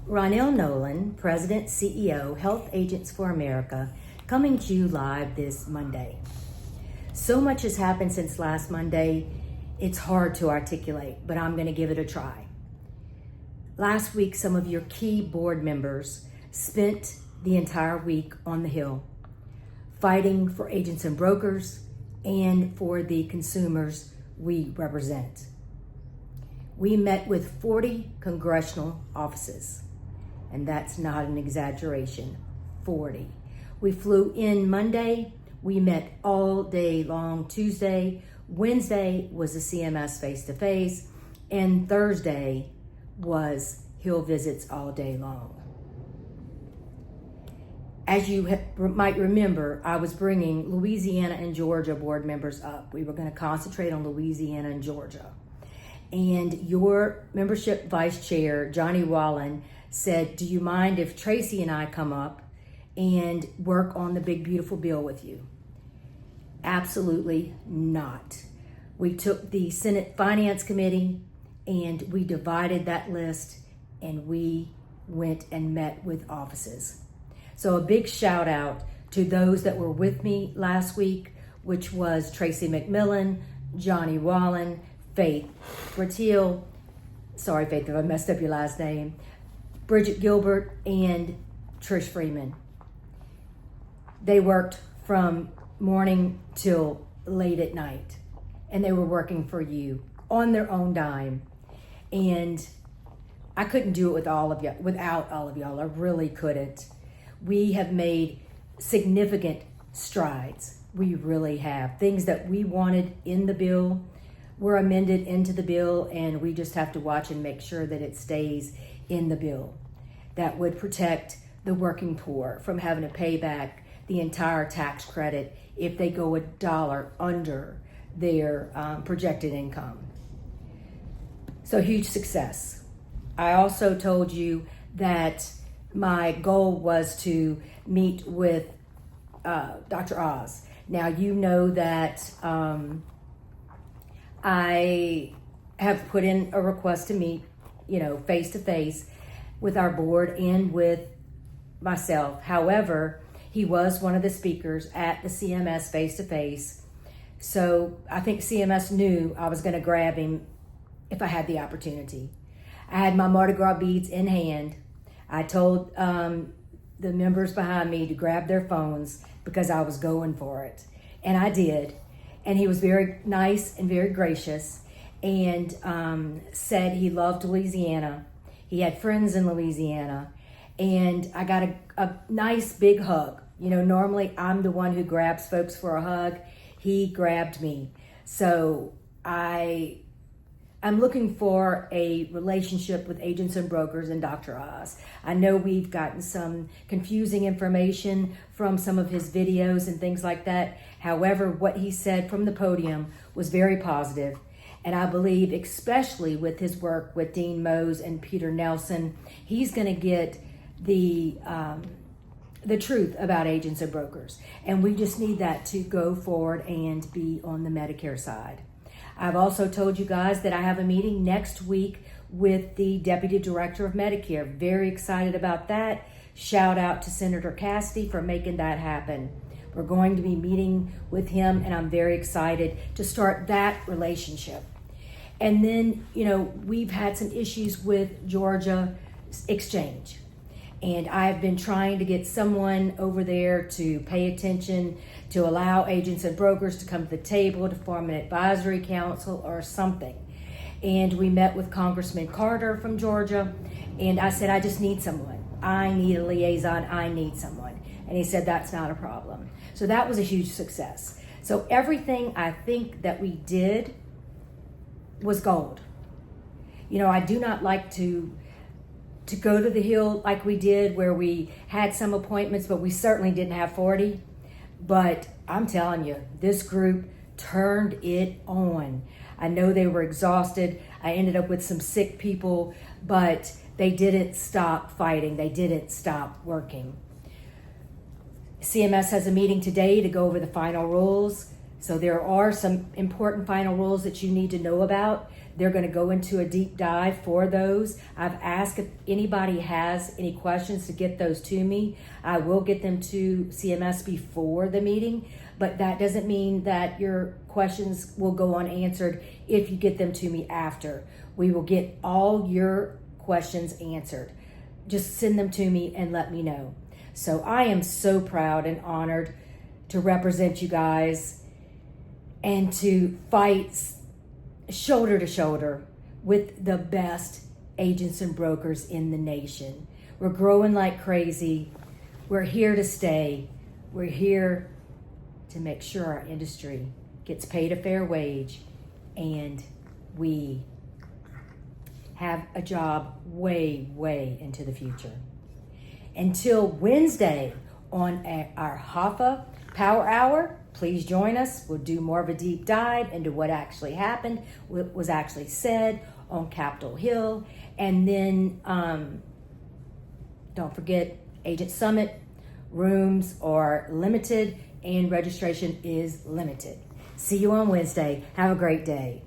Ronell Nolan, President, CEO, Health Agents for America, coming to you live this Monday. So much has happened since last Monday, it's hard to articulate, but I'm going to give it a try. Last week, some of your key board members spent the entire week on the Hill, fighting for agents and brokers and for the consumers we represent. We met with 40 congressional offices, and that's not an exaggeration, 40. We flew in Monday, we met all day long Tuesday, Wednesday was the CMS face-to-face, and Thursday was Hill visits all day long. As you might remember, I was bringing Louisiana and Georgia board members up. We were going to concentrate on Louisiana and Georgia. And your membership vice chair, Johnny Wallen, said, do you mind if Tracy and I come up and work on the big, beautiful bill with you? Absolutely not. We took the Senate Finance Committee and we divided that list and we went and met with offices. So a big shout out to those that were with me last week, which was Tracy McMillan, Johnny Wallen, Faith Bratil, sorry Faith if I messed up your last name, Bridget Gilbert, and Trish Freeman. They worked from morning till late at night, and they were working for you on their own dime. And I couldn't do it with without all of y'all. I really couldn't. We have made significant strides. We really have. Things that we wanted in the bill were amended into the bill, and we just have to watch and make sure that it stays in the bill. That would protect the working poor from having to pay back the entire tax credit if they go $1 under their projected income. So huge success. I also told you that my goal was to meet with Dr. Oz. Now you know that I have put in a request to meet, face to face with our board and with myself. However, he was one of the speakers at the CMS face to face. So I think CMS knew I was going to grab him if I had the opportunity. I had my Mardi Gras beads in hand. I told the members behind me to grab their phones because I was going for it. And I did. And he was very nice and very gracious and said he loved Louisiana. He had friends in Louisiana. And I got a nice big hug. Normally I'm the one who grabs folks for a hug. He grabbed me. So I'm looking for a relationship with agents and brokers and Dr. Oz. I know we've gotten some confusing information from some of his videos and things like that. However, what he said from the podium was very positive. And I believe, especially with his work with Dean Mose and Peter Nelson, he's going to get the truth about agents and brokers. And we just need that to go forward and be on the Medicare side. I've also told you guys that I have a meeting next week with the Deputy Director of Medicare. Very excited about that. Shout out to Senator Cassidy for making that happen. We're going to be meeting with him, and I'm very excited to start that relationship. And then, we've had some issues with Georgia Exchange. And I've been trying to get someone over there to pay attention, to allow agents and brokers to come to the table, to form an advisory council or something. And we met with Congressman Carter from Georgia, and I said, I just need someone. I need a liaison. I need someone. And he said, that's not a problem. So that was a huge success. So everything I think that we did was gold. I do not like to go to the Hill like we did, where we had some appointments, but we certainly didn't have 40. But I'm telling you, this group turned it on. I know they were exhausted. I ended up with some sick people, but they didn't stop fighting. They didn't stop working. CMS has a meeting today to go over the final rules. So there are some important final rules that you need to know about They're going to go into a deep dive for those. I've asked if anybody has any questions to get those to me. I will get them to CMS before the meeting, but that doesn't mean that your questions will go unanswered if you get them to me after. We will get all your questions answered. Just send them to me and let me know. So I am so proud and honored to represent you guys and to fight shoulder to shoulder with the best agents and brokers in the nation. We're growing like crazy. We're here to stay. We're here to make sure our industry gets paid a fair wage and we have a job way, way into the future. Until Wednesday on our HAFA Power Hour, please join us. We'll do more of a deep dive into what actually happened, what was actually said on Capitol Hill. And then don't forget, Agent Summit rooms are limited and registration is limited. See you on Wednesday. Have a great day.